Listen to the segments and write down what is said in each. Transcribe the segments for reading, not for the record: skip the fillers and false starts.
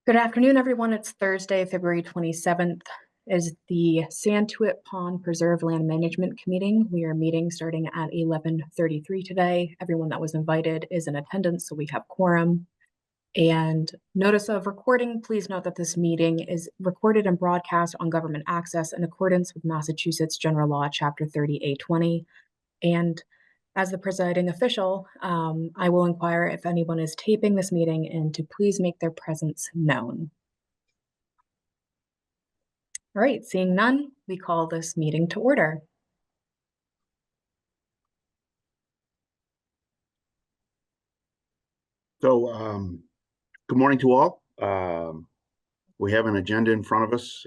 Good afternoon, everyone. It's Thursday, February 27th. Is the Santuit Pond Preserve Land Management Committee. We are meeting starting at 11:33 today. Everyone that was invited is in attendance, so we have quorum. And notice of recording, please note that this meeting is recorded and broadcast on government access in accordance with Massachusetts General Law, Chapter 30A20. And as the presiding official, I will inquire if anyone is taping this meeting and to please make their presence known. All right, seeing none, we call this meeting to order. So, good morning to all. We have an agenda in front of us.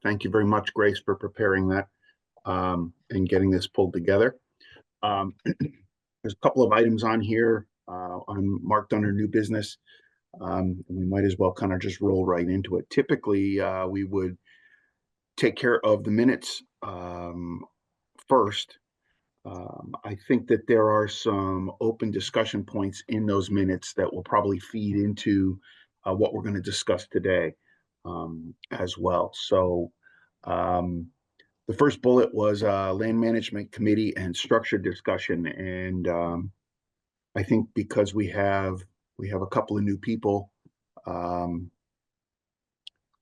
Thank you very much, Grace, for preparing that and getting this pulled together. There's a couple of items on here marked under new business. We might as well kind of just roll right into it. Typically, we would take care of the minutes first. I think that there are some open discussion points in those minutes that will probably feed into what we're going to discuss today as well. So the first bullet was Land Management Committee and structured discussion. And I think because we have a couple of new people,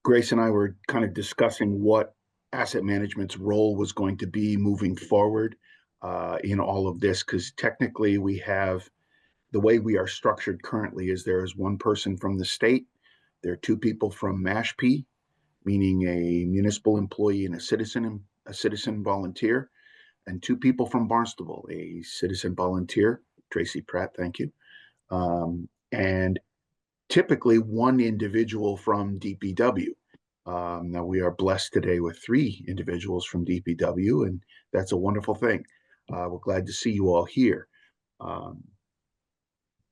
Grace and I were kind of discussing what asset management's role was going to be moving forward in all of this, because technically we have, the way we are structured currently is there is one person from the state, there are two people from Mashpee, meaning a municipal employee and a citizen volunteer, and two people from Barnstable, a citizen volunteer, Tracy Pratt, thank you, and typically one individual from DPW. Now we are blessed today with three individuals from DPW, and that's a wonderful thing. We're glad to see you all here.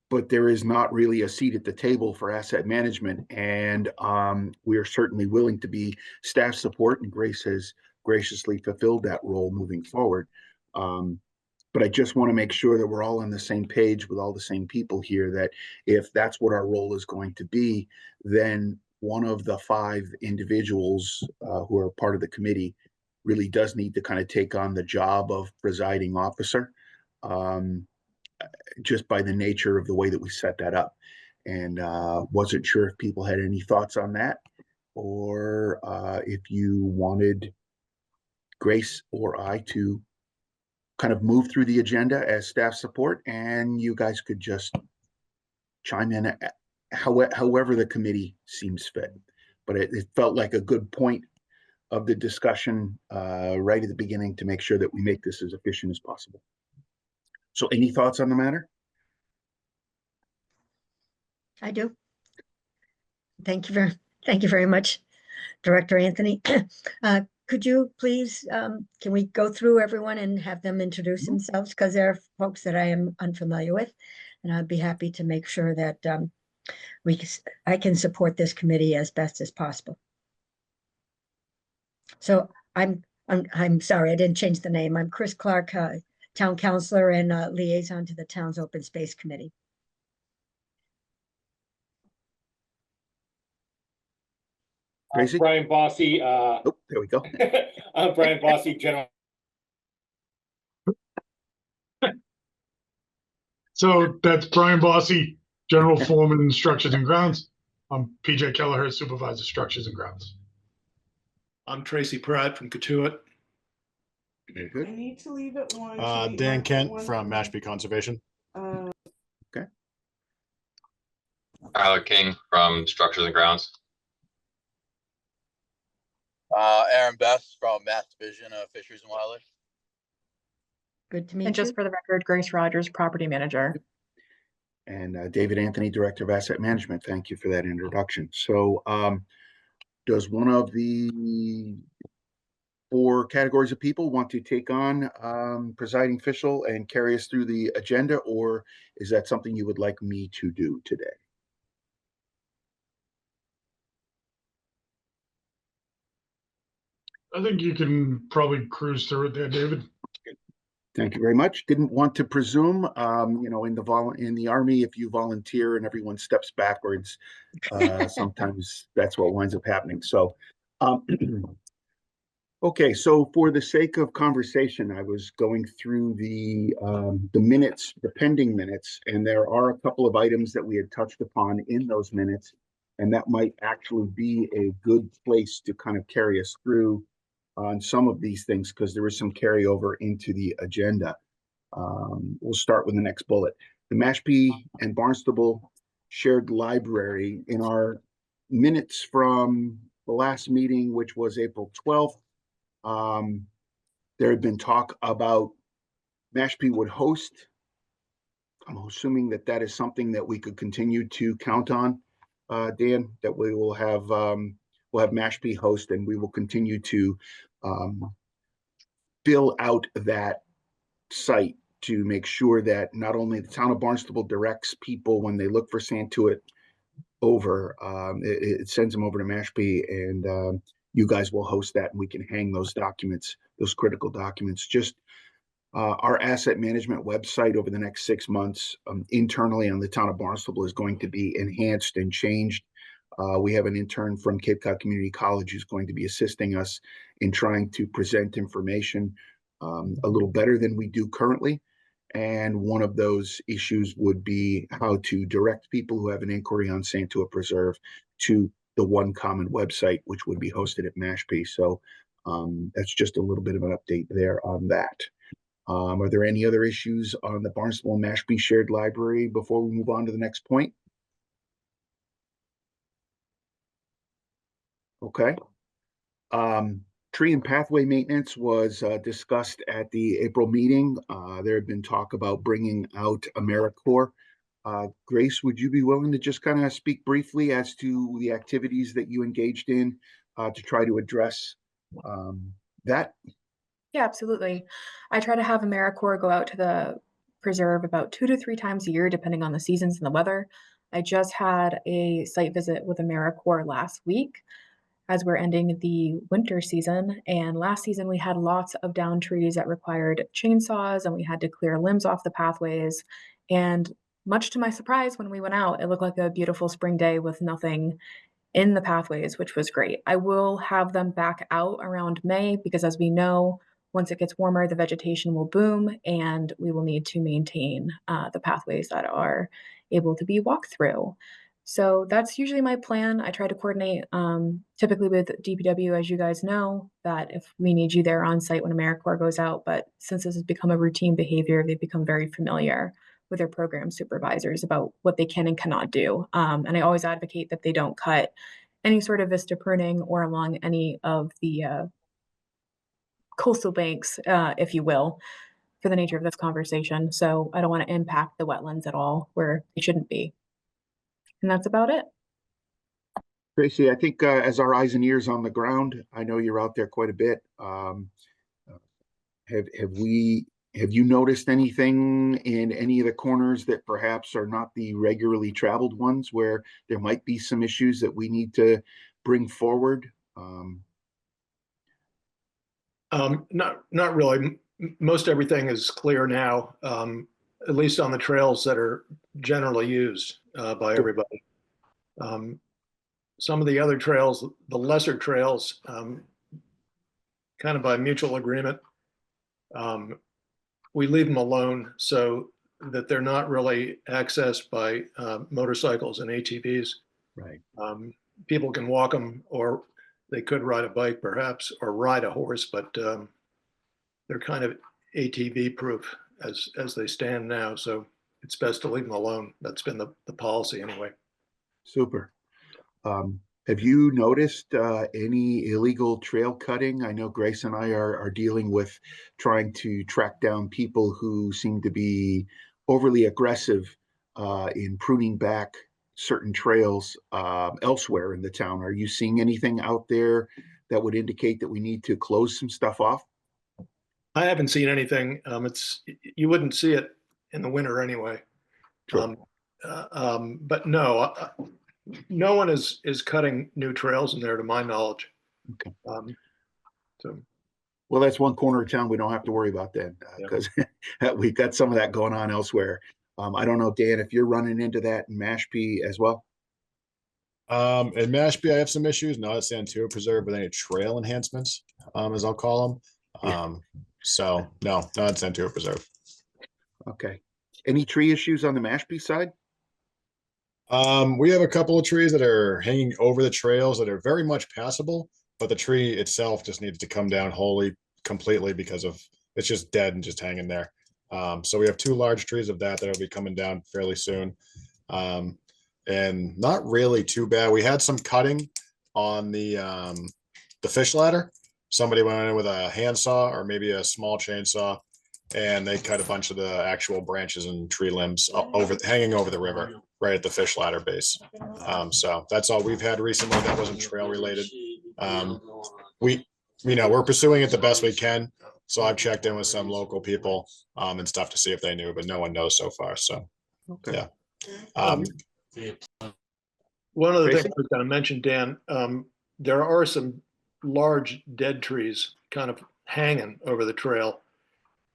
But there is not really a seat at the table for asset management, and we are certainly willing to be staff support, and Grace has graciously fulfilled that role moving forward. But I just want to make sure that we're all on the same page with all the same people here, that if that's what our role is going to be, then one of the five individuals who are part of the committee really does need to kind of take on the job of presiding officer, just by the nature of the way that we set that up. And wasn't sure if people had any thoughts on that, or if you wanted Grace or I to kind of move through the agenda as staff support, and you guys could just chime in however the committee seems fit. But it felt like a good point of the discussion right at the beginning to make sure that we make this as efficient as possible. So any thoughts on the matter? I do. Thank you very much, Director Anthony. Could you please, can we go through everyone and have them introduce themselves? Because there are folks that I am unfamiliar with, and I'd be happy to make sure that I can support this committee as best as possible. So I'm sorry, I didn't change the name. I'm Chris Clark, Town Councilor and Liaison to the Town's Open Space Committee. Brian Bossy. Oh, there we go. I'm Brian Bossy, General. So that's Brian Bossy, General Foreman, Structures and Grounds. I'm PJ Kelleher, Supervisor, Structures and Grounds. I'm Tracy Pratt from Santuit. Very good. I need to leave at 1. Dan Kent from Mashpee Conservation. Okay. Tyler King from Structures and Grounds. Aaron Best from Mass Division of Fisheries and Wildlife. Good to meet you. And just for the record, Grace Rogers, Property Manager. And David Anthony, Director of Asset Management. Thank you for that introduction. So does one of the four categories of people want to take on presiding official and carry us through the agenda, or is that something you would like me to do today? I think you can probably cruise through it there, David. Thank you very much. Didn't want to presume, in the Army, if you volunteer and everyone steps backwards, sometimes that's what winds up happening. So, okay, so for the sake of conversation, I was going through the minutes, the pending minutes, and there are a couple of items that we had touched upon in those minutes, and that might actually be a good place to kind of carry us through on some of these things because there is some carryover into the agenda. We'll start with the next bullet. The Mashpee and Barnstable shared library. In our minutes from the last meeting, which was April 12th, there had been talk about Mashpee would host. I'm assuming that that is something that we could continue to count on, Dan, that we will have we'll have Mashpee host, and we will continue to fill out that site to make sure that not only the town of Barnstable directs people when they look for Santuit over, it sends them over to Mashpee, and you guys will host that, and we can hang those documents, those critical documents. Just our asset management website over the next 6 months internally on the town of Barnstable is going to be enhanced and changed. We have an intern from Cape Cod Community College who's going to be assisting us in trying to present information a little better than we do currently. And one of those issues would be how to direct people who have an inquiry on Santuit Preserve to the one common website, which would be hosted at Mashpee. So that's just a little bit of an update there on that. Are there any other issues on the Barnstable and Mashpee shared library before we move on to the next point? Okay. Tree and pathway maintenance was discussed at the April meeting. There had been talk about bringing out AmeriCorps. Grace, would you be willing to just kind of speak briefly as to the activities that you engaged in to try to address that? Yeah, absolutely. I try to have AmeriCorps go out to the preserve about 2 to 3 times a year, depending on the seasons and the weather. I just had a site visit with AmeriCorps last week as we're ending the winter season. And last season, we had lots of down trees that required chainsaws, and we had to clear limbs off the pathways. And much to my surprise, when we went out, it looked like a beautiful spring day with nothing in the pathways, which was great. I will have them back out around May because, as we know, once it gets warmer, the vegetation will boom and we will need to maintain the pathways that are able to be walked through. So that's usually my plan. I try to coordinate typically with DPW, as you guys know, that if we need you there on site when AmeriCorps goes out, but since this has become a routine behavior, they've become very familiar with their program supervisors about what they can and cannot do. And I always advocate that they don't cut any sort of vista pruning or along any of the coastal banks, if you will, for the nature of this conversation. So I don't want to impact the wetlands at all where they shouldn't be. And that's about it. Tracy, I think as our eyes and ears on the ground, I know you're out there quite a bit. Have you noticed anything in any of the corners that perhaps are not the regularly traveled ones where there might be some issues that we need to bring forward? Not really. Most everything is clear now, at least on the trails that are generally used by everybody. Some of the other trails, the lesser trails, kind of by mutual agreement, we leave them alone so that they're not really accessed by motorcycles and ATVs. Right. People can walk them, or they could ride a bike perhaps, or ride a horse, but they're kind of ATV proof as they stand now. So it's best to leave them alone. That's been the policy anyway. Super. Have you noticed any illegal trail cutting? I know Grace and I are dealing with trying to track down people who seem to be overly aggressive in pruning back certain trails elsewhere in the town. Are you seeing anything out there that would indicate that we need to close some stuff off? I haven't seen anything. You wouldn't see it in the winter anyway. Sure. But no, no one is cutting new trails in there, to my knowledge. Okay. So Well, that's one corner of town we don't have to worry about then, because we've got some of that going on elsewhere. I don't know, Dan, if you're running into that in Mashpee as well. In Mashpee, I have some issues, not at Santuit Preserve with any trail enhancements, as I'll call them. So no, not at Santuit Preserve. Okay. Any tree issues on the Mashpee side? We have a couple of trees that are hanging over the trails that are very much passable, but the tree itself just needs to come down wholly, completely, because of it's just dead and just hanging there. So we have two large trees of that will be coming down fairly soon. And not really too bad. We had some cutting on the fish ladder. Somebody went in with a handsaw or maybe a small chainsaw, and they cut a bunch of the actual branches and tree limbs hanging over the river, right at the fish ladder base. So that's all we've had recently. That wasn't trail related. We're pursuing it the best we can. So I've checked in with some local people and stuff to see if they knew, but no one knows so far. So Okay. yeah. One of the Tracy? things I was going to mention, Dan, there are some large dead trees kind of hanging over the trail.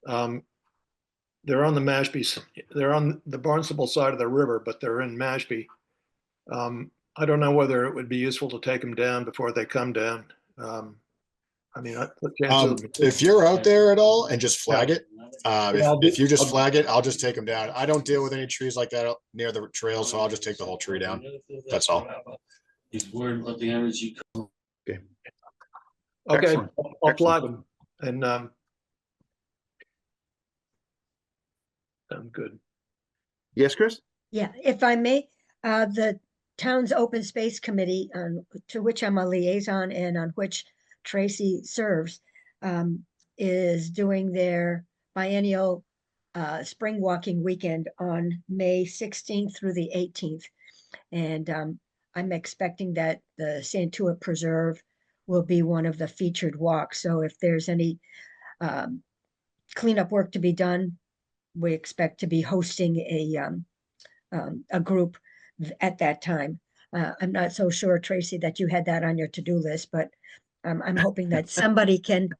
They're on the Mashpee, they're on the Barnstable side of the river, but they're in Mashpee. I don't know whether it would be useful to take them down before they come down. If you're out there at all and just flag it, Yeah, if you just flag it, I'll just take them down. I don't deal with any trees like that near the trail, so I'll just take the whole tree down. That's all. He's worried about the energy. Okay, Excellent. I'll flag them and I'm good. Yes, Chris? Yeah, if I may, the town's open space committee, to which I'm a liaison and on which Tracy serves, is doing their biennial spring walking weekend on May 16th through the 18th. And I'm expecting that the Santuit Preserve will be one of the featured walks. So if there's any cleanup work to be done, we expect to be hosting a group at that time. I'm not so sure, Tracy, that you had that on your to-do list, but I'm hoping that somebody can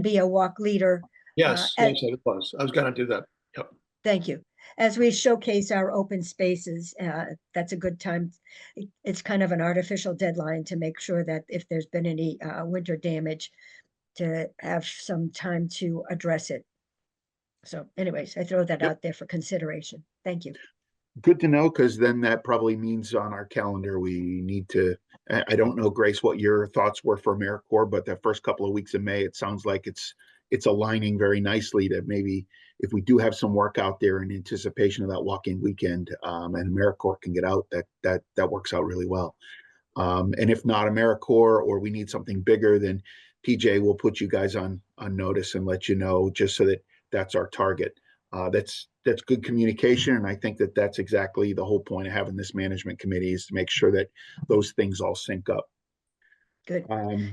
be a walk leader. Yes, it was. I was going to do that. Yep. Thank you. As we showcase our open spaces, that's a good time. It's kind of an artificial deadline to make sure that if there's been any winter damage, to have some time to address it. So anyways, I throw that out there for consideration. Thank you. Good to know, because then that probably means on our calendar, we need to, I don't know, Grace, what your thoughts were for AmeriCorps, but the first couple of weeks of May, it sounds like it's aligning very nicely to maybe if we do have some work out there in anticipation of that walking weekend, and AmeriCorps can get out, that works out really well. And if not AmeriCorps, or we need something bigger, then PJ will put you guys on notice and let you know, just so that that's our target. That's good communication, and I think that that's exactly the whole point of having this management committee, is to make sure that those things all sync up. Good.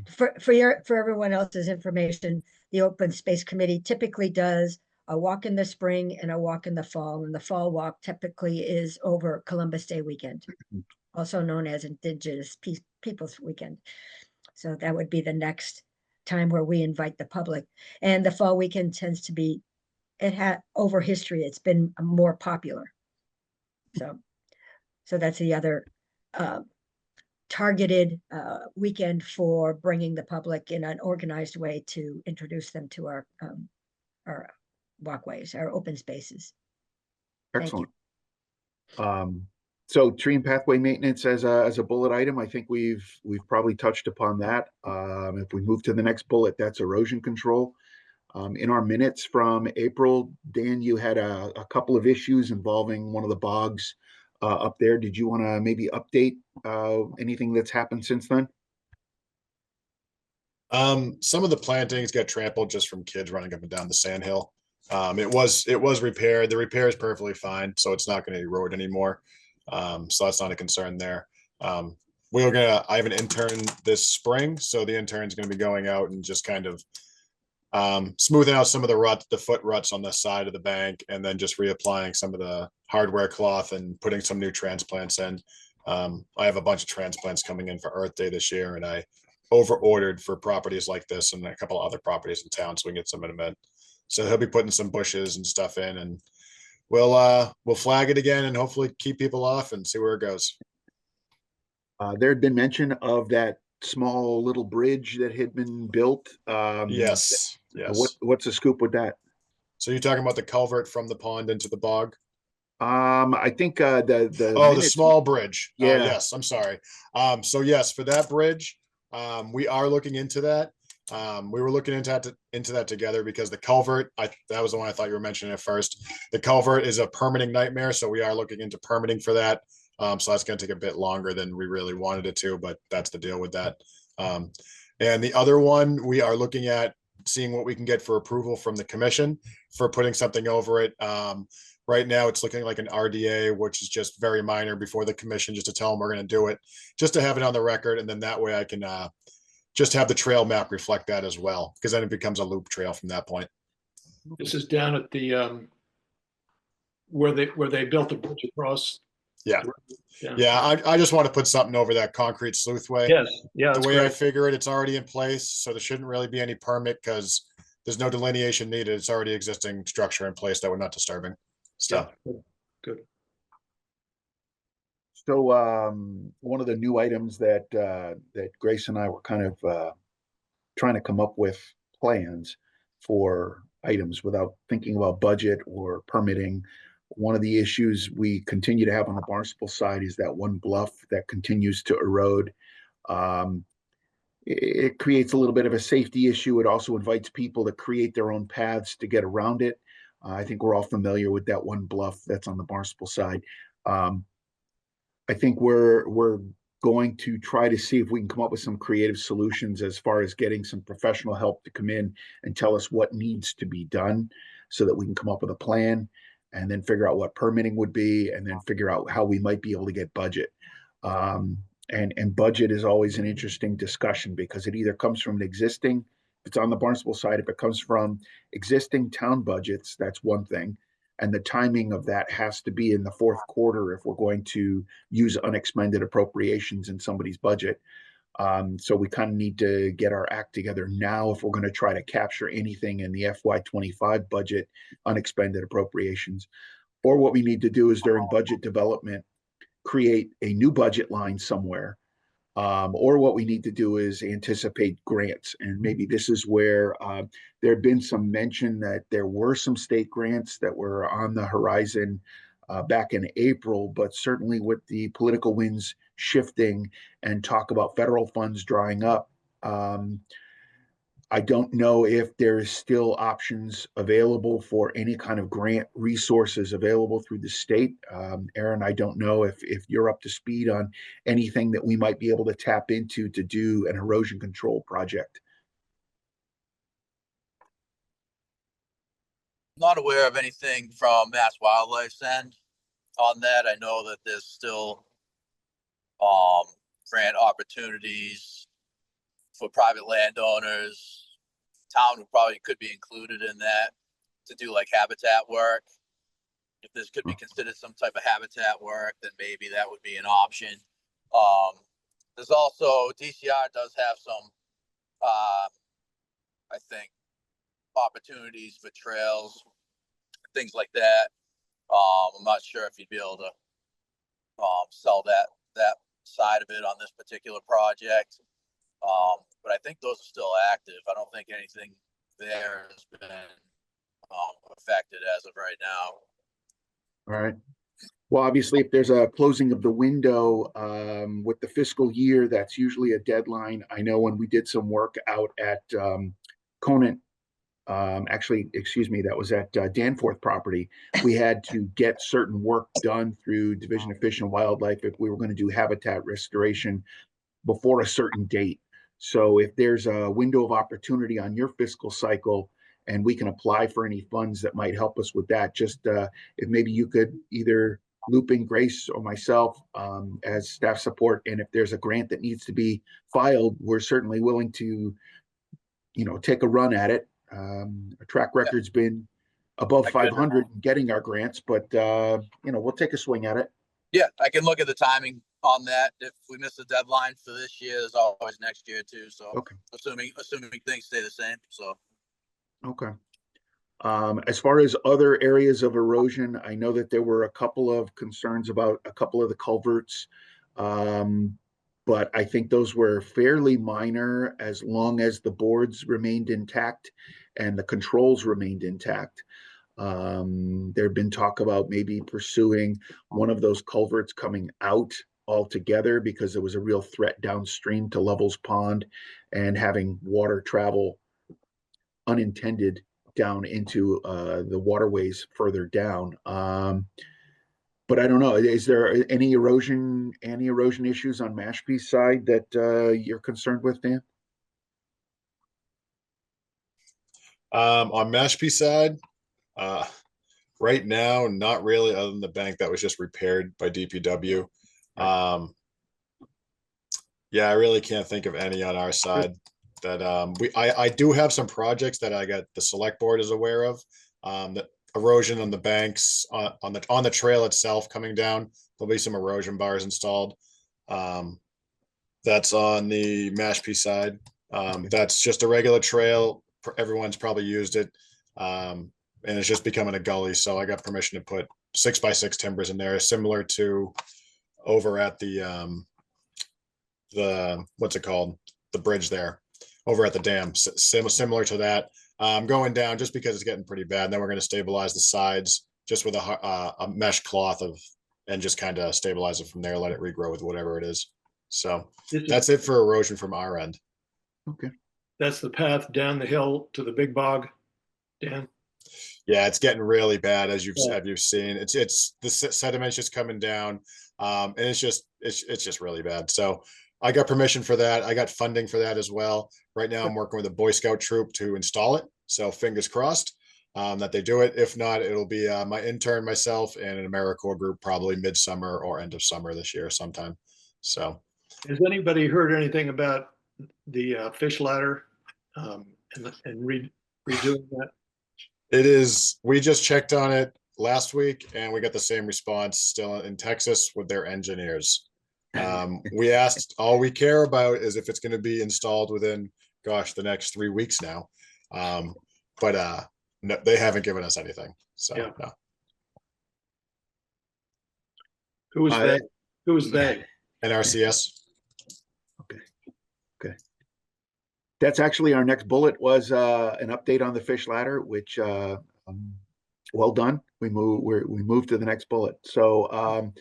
For everyone else's information, the Open Space Committee typically does a walk in the spring and a walk in the fall, and the fall walk typically is over Columbus Day weekend, also known as Indigenous Peoples Weekend. So that would be the next time where we invite the public, and the fall weekend tends to be, over history, it's been more popular. So that's the other targeted weekend for bringing the public in an organized way to introduce them to our walkways, our open spaces. Excellent. So tree and pathway maintenance as a bullet item, I think we've probably touched upon that. If we move to the next bullet, that's erosion control. In our minutes from April, Dan, you had a couple of issues involving one of the bogs up there. Did you want to maybe update anything that's happened since then? Some of the plantings got trampled just from kids running up and down the sandhill. It was repaired. The repair is perfectly fine, so it's not going to erode anymore. So that's not a concern there. I have an intern this spring, so the intern's going to be going out and just kind of smoothing out some of the foot ruts on the side of the bank, and then just reapplying some of the hardware cloth and putting some new transplants in. I have a bunch of transplants coming in for Earth Day this year, and I over ordered for properties like this and a couple of other properties in town, so we can get some in a minute. So he'll be putting some bushes and stuff in, and we'll flag it again and hopefully keep people off and see where it goes. There had been mention of that small little bridge that had been built. Yes. What's the scoop with that? So you're talking about the culvert from the pond into the bog? I think the Oh, the minutes- small bridge. Yeah. Yes, I'm sorry. So yes, for that bridge, we are looking into that. We were looking into that together because the culvert, that was the one I thought you were mentioning at first. The culvert is a permitting nightmare, so we are looking into permitting for that. So that's going to take a bit longer than we really wanted it to, but that's the deal with that. And the other one, we are looking at seeing what we can get for approval from the commission for putting something over it. Right now, it's looking like an RDA, which is just very minor before the commission, just to tell them we're going to do it, just to have it on the record. And then that way I can just have the trail map reflect that as well, because then it becomes a loop trail from that point. This is down at the where they built the bridge across. Yeah. I just want to put something over that concrete sleuthway. Yes. Yeah. The that's way I great. figure it, it's already in place, so there shouldn't really be any permit because there's no delineation needed. It's already existing structure in place that we're not disturbing. So Good. So one of the new items that Grace and I were kind of trying to come up with plans for items without thinking about budget or permitting. One of the issues we continue to have on the Barnstable side is that one bluff that continues to erode. It creates a little bit of a safety issue. It also invites people to create their own paths to get around it. I think we're all familiar with that one bluff that's on the Barnstable side. I think we're going to try to see if we can come up with some creative solutions as far as getting some professional help to come in and tell us what needs to be done so that we can come up with a plan and then figure out what permitting would be and then figure out how we might be able to get budget. And budget is always an interesting discussion because it either comes from an existing, if it's on the Barnstable side, if it comes from existing town budgets, that's one thing. And the timing of that has to be in the fourth quarter if we're going to use unexpended appropriations in somebody's budget. So we kind of need to get our act together now if we're going to try to capture anything in the FY25 budget, unexpended appropriations. Or what we need to do is during budget development, create a new budget line somewhere. Or what we need to do is anticipate grants. And maybe this is where there had been some mention that there were some state grants that were on the horizon back in April, but certainly with the political winds shifting and talk about federal funds drying up, I don't know if there's still options available for any kind of grant resources available through the state. Aaron, I don't know if you're up to speed on anything that we might be able to tap into to do an erosion control project. Not aware of anything from Mass Wildlife's end on that. I know that there's still grant opportunities for private landowners. Town probably could be included in that to do like habitat work. If this could be considered some type of habitat work, then maybe that would be an option. There's also DCR does have some, I think, opportunities for trails, things like that. I'm not sure if you'd be able to sell that side of it on this particular project. But I think those are still active. I don't think anything there has been affected as of right now. All right. Well, obviously, if there's a closing of the window with the fiscal year, that's usually a deadline. I know when we did some work out at Conant, actually, excuse me, that was at Danforth property, we had to get certain work done through Division of Fish and Wildlife if we were going to do habitat restoration before a certain date. So if there's a window of opportunity on your fiscal cycle and we can apply for any funds that might help us with that, just if maybe you could either loop in Grace or myself as staff support, and if there's a grant that needs to be filed, we're certainly willing to, take a run at it. Our track record's been above 500 in getting our grants, but we'll take a swing at it. Yeah, I can look at the timing on that. If we miss the deadline for this year, there's always next year too. So Okay. assuming things stay the same. So Okay. As far as other areas of erosion, I know that there were a couple of concerns about a couple of the culverts. But I think those were fairly minor as long as the boards remained intact and the controls remained intact. There had been talk about maybe pursuing one of those culverts coming out altogether because there was a real threat downstream to Levels Pond and having water travel unintended down into the waterways further down. But I don't know. Is there any erosion issues on Mashpee's side that you're concerned with, Dan? On Mashpee side, right now, not really, other than the bank that was just repaired by DPW. Yeah, I really can't think of any on our side that I do have some projects that I got the select board is aware of. The erosion on the banks on the trail itself coming down. There'll be some erosion bars installed. That's on the Mashpee side. That's just a regular trail. Everyone's probably used it. And it's just becoming a gully. So I got permission to put 6x6 timbers in there, similar to over at the what's it called? The bridge there over at the dam, similar to that. Going down just because it's getting pretty bad. And then we're going to stabilize the sides just with a mesh cloth and just kind of stabilize it from there, let it regrow with whatever it is. So that's it for erosion from our end. Okay. That's the path down the hill to the big bog, Dan. Yeah, it's getting really bad as you've seen. It's the sediment's just coming down, and it's just really bad. So I got permission for that. I got funding for that as well. Right now, I'm working with a Boy Scout troop to install it. So fingers crossed that they do it. If not, it'll be my intern, myself, and an AmeriCorps group probably midsummer or end of summer this year sometime. So, has anybody heard anything about the fish ladder and redoing that? It is. We just checked on it last week, and we got the same response still in Texas with their engineers. We asked, all we care about is if it's going to be installed within, gosh, the next 3 weeks now. But no, they haven't given us anything. So yeah. No. Who is they? Who is they? NRCS. Okay. That's actually our next bullet was an update on the fish ladder, which well done. We move to the next bullet. So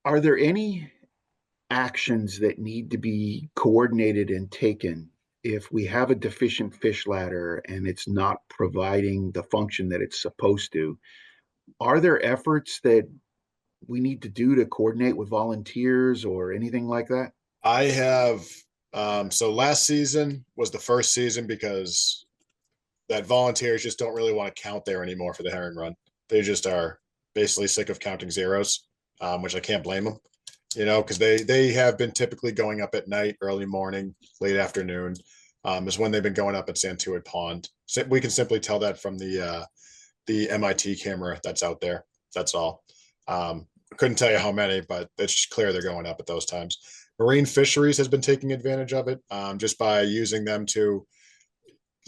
are there any actions that need to be coordinated and taken if we have a deficient fish ladder and it's not providing the function that it's supposed to? Are there efforts that we need to do to coordinate with volunteers or anything like that? I have. So last season was the first season because that volunteers just don't really want to count there anymore for the herring run. They just are basically sick of counting zeros, which I can't blame them, because they have been typically going up at night, early morning, late afternoon, is when they've been going up at Santuit Pond. So we can simply tell that from the MIT camera that's out there. That's all. Couldn't tell you how many, but it's clear they're going up at those times. Marine Fisheries has been taking advantage of it just by using them to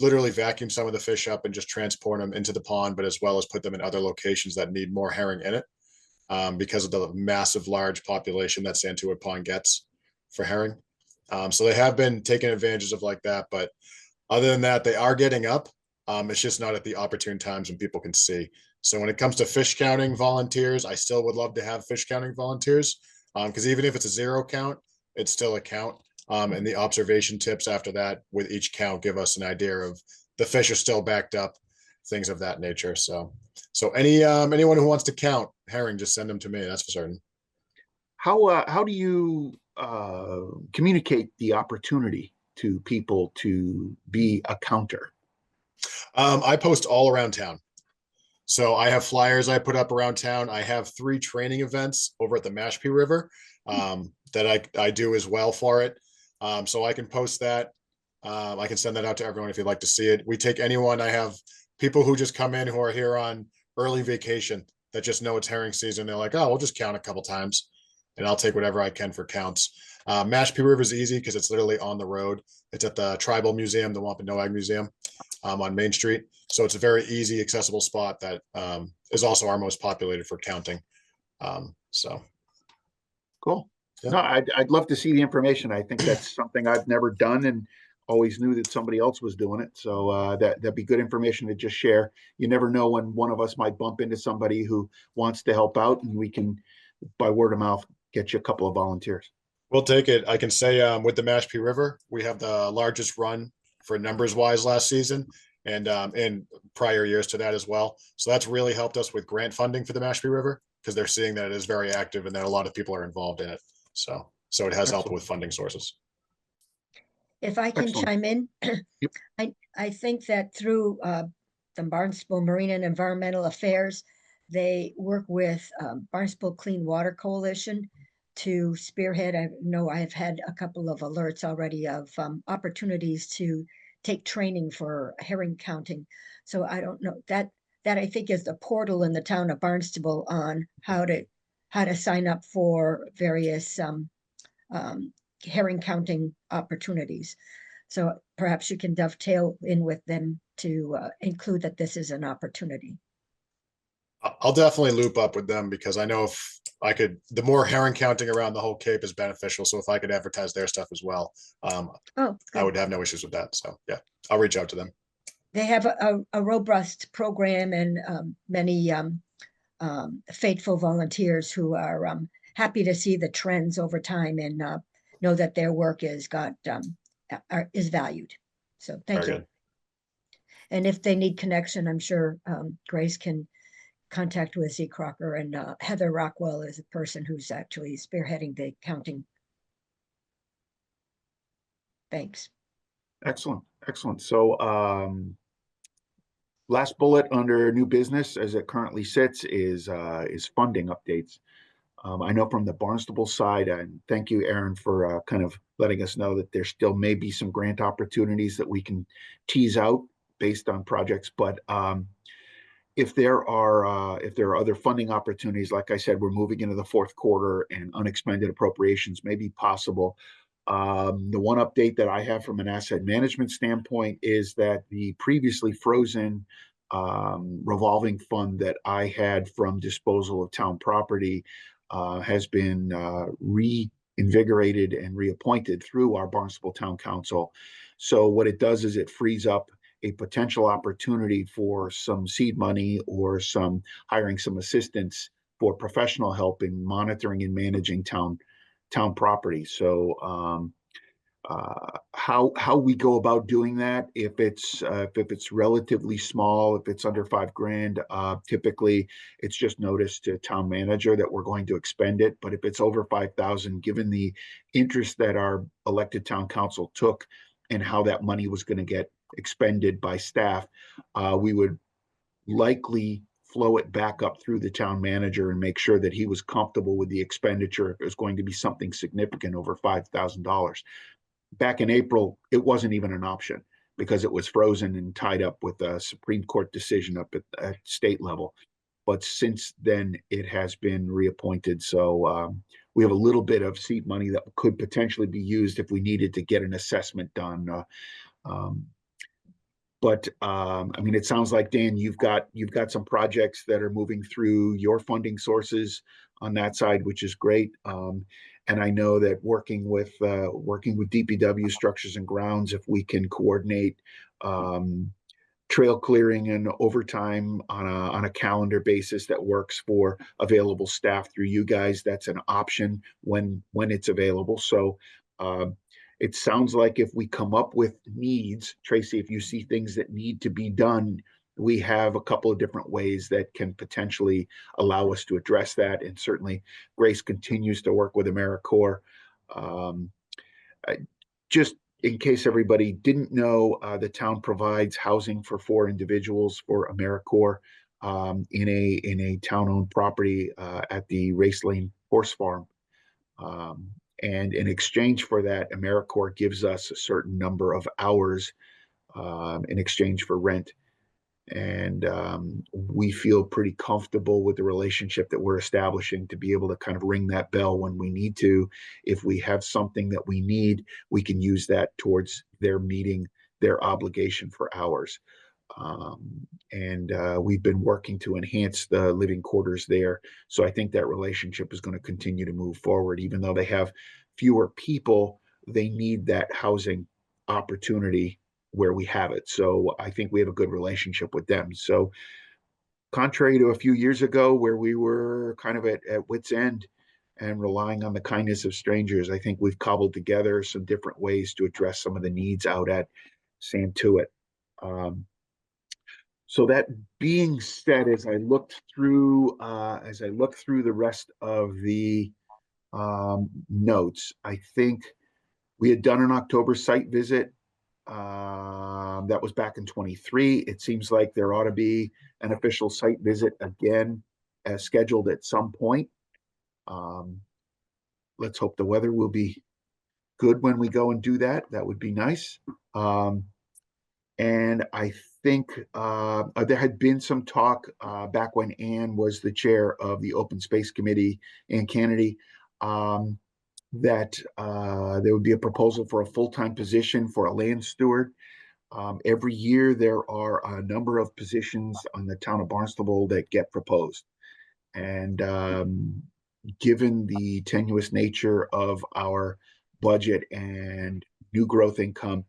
literally vacuum some of the fish up and just transport them into the pond, but as well as put them in other locations that need more herring in it because of the massive, large population that Santuit Pond gets for herring. So they have been taking advantages of like that. But other than that, they are getting up. It's just not at the opportune times when people can see. So when it comes to fish counting volunteers, I still would love to have fish counting volunteers because even if it's a zero count, it's still a count. And the observation tips after that with each count give us an idea of the fish are still backed up, things of that nature. So anyone who wants to count herring, just send them to me. That's for certain. How do you communicate the opportunity to people to be a counter? I post all around town. So I have flyers I put up around town. I have 3 training events over at the Mashpee River that I do as well for it. So I can post that. I can send that out to everyone if you'd like to see it. We take anyone. I have people who just come in who are here on early vacation that just know it's herring season. They're like, oh, we'll just count a couple times, and I'll take whatever I can for counts. Mashpee River is easy because it's literally on the road. It's at the Tribal Museum, the Wampanoag Museum, on Main Street. So it's a very easy, accessible spot that is also our most populated for counting. So Cool. Yeah. No, I'd love to see the information. I think that's something I've never done and always knew that somebody else was doing it. So that'd be good information to just share. You never know when one of us might bump into somebody who wants to help out, and we can, by word of mouth, get you a couple of volunteers. We'll take it. I can say with the Mashpee River, we have the largest run for numbers wise last season, and in prior years to that as well. So that's really helped us with grant funding for the Mashpee River, because they're seeing that it is very active and that a lot of people are involved in it. So it has helped Excellent. with funding sources. If I can Excellent. chime in, Yep. I think that through the Barnstable Marine and Environmental Affairs, they work with Barnstable Clean Water Coalition to spearhead. I know I've had a couple of alerts already of opportunities to take training for herring counting. So I don't know, that I think is the portal in the town of Barnstable on how to sign up for various herring counting opportunities. So perhaps you can dovetail in with them to include that this is an opportunity. I'll definitely loop up with them, because I know if I could, the more herring counting around the whole Cape is beneficial. So if I could advertise their stuff as well, Oh, I good. would have no issues with that. So yeah, I'll reach out to them. They have a robust program and many faithful volunteers who are happy to see the trends over time and know that their work is valued. So thank Very you. good. And if they need connection, I'm sure Grace can contact with Z. Crocker, and Heather Rockwell is a person who's actually spearheading the counting. Thanks. Excellent. Excellent. So last bullet under new business as it currently sits is funding updates. I know from the Barnstable side, and thank you, Aaron, for kind of letting us know that there still may be some grant opportunities that we can tease out based on projects. But if there are other funding opportunities, like I said, we're moving into the fourth quarter and unexpended appropriations may be possible. The one update that I have from an asset management standpoint is that the previously frozen revolving fund that I had from disposal of town property has been reinvigorated and reappointed through our Barnstable Town Council. So what it does is it frees up a potential opportunity for some seed money or some hiring some assistance for professional help in monitoring and managing town property. So how we go about doing that, if it's relatively small, if it's under $5,000, typically it's just notice to town manager that we're going to expend it. But if it's over 5,000, given the interest that our elected town council took and how that money was going to get expended by staff, we would likely flow it back up through the town manager and make sure that he was comfortable with the expenditure if it was going to be something significant over $5,000. Back in April, it wasn't even an option because it was frozen and tied up with a Supreme Court decision up at state level. But since then, it has been reappointed. So we have a little bit of seed money that could potentially be used if we needed to get an assessment done. But I mean, it sounds like, Dan, you've got some projects that are moving through your funding sources on that side, which is great. And I know that working with DPW Structures and Grounds, if we can coordinate trail clearing and overtime on a calendar basis that works for available staff through you guys, that's an option when it's available. So it sounds like if we come up with needs, Tracy, if you see things that need to be done, we have a couple of different ways that can potentially allow us to address that. And certainly Grace continues to work with AmeriCorps. Just in case everybody didn't know, the town provides housing for 4 individuals for AmeriCorps in a town-owned property at the Race Lane Horse Farm. And in exchange for that, AmeriCorps gives us a certain number of hours in exchange for rent. And we feel pretty comfortable with the relationship that we're establishing to be able to kind of ring that bell when we need to. If we have something that we need, we can use that towards their meeting their obligation for ours. And we've been working to enhance the living quarters there. So I think that relationship is going to continue to move forward. Even though they have fewer people, they need that housing opportunity where we have it. So I think we have a good relationship with them. So contrary to a few years ago where we were kind of at wit's end and relying on the kindness of strangers, I think we've cobbled together some different ways to address some of the needs out at Santuit. So that being said, as I looked through the rest of the notes, I think we had done an October site visit. That was back in 23. It seems like there ought to be an official site visit again, as scheduled at some point. Let's hope the weather will be good when we go and do that. That would be nice. And I think there had been some talk back when Ann was the chair of the Open Space Committee, Ann Kennedy, that there would be a proposal for a full-time position for a land steward. Every year there are a number of positions on the town of Barnstable that get proposed. And given the tenuous nature of our budget and new growth income,